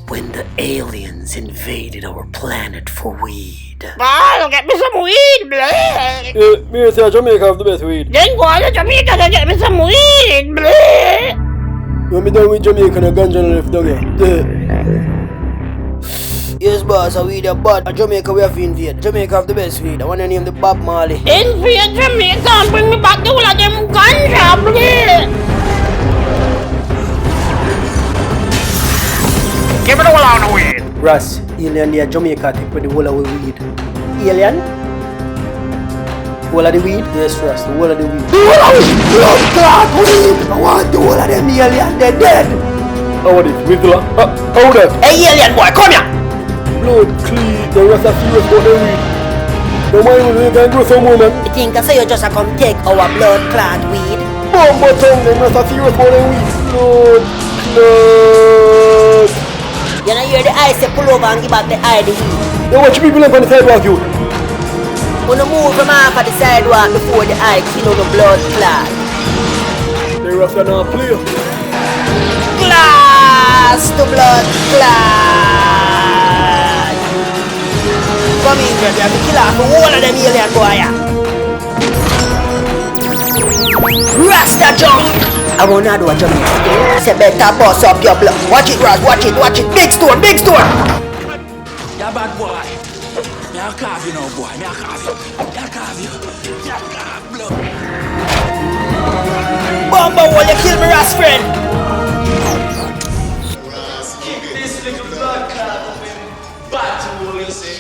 when the aliens invaded our planet for weed. Bro, get me some weed, bleh. Yeah, me say Jamaica have the best weed. Then go to Jamaica to get me some weed, bleh. When me done with Jamaica, the ganja left down here. Yes, boss, a weed a bad. Jamaica we have to invade. Jamaica have the best weed. I want to name the Bob Marley. Invade Jamaica and bring me back to all of them ganja, bleh. Give it all on the weed. Ras, alien there, Jamaica take with the whole of the weed. Alien? Whole of the weed? Yes, Ras, the whole of the weed. The whole of the blood clot weed! I want the whole of them alien, they're dead! How are they? Wiggler? How that? Hey alien boy, come here! Blood clean, the rest are serious about the weed. Don't mind when you can grow some more, man. You think I say you just a come take our blood clot weed? Bomba tongue, the rest are serious about the weed. Blood clot. You know hear the eye say pull over and give back the eye the weed. They watch people up on the sidewalk, you. Wanna move from off of the sidewalk before the eye kill on the blood clot. The rest are not play. Glass to blood clot. Come in, you have to kill off all of them alien boy. Rasta jump. I wanna do a jump. Say better boss up your blood. Watch it, Ras, watch it. Big stone, big stone. You're bad boy. Me a carve you now, boy. Me a carve you. Blood. Bomba wall, you kill me, Ras friend. This little blood clot of him. Bad to all you say.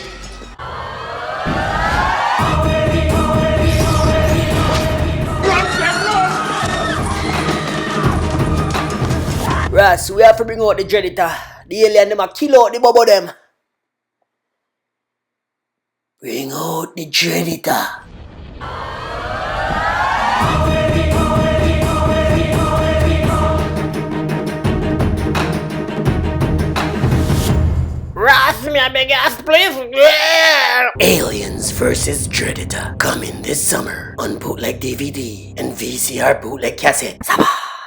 Ras, we have to bring out the Dreadator. The alien them a kill out the bubble them. Bring out the Dreadator. Ras, me a big ass please. Aliens vs Dreadator coming this summer on bootleg DVD and VCR bootleg cassette. Sabah.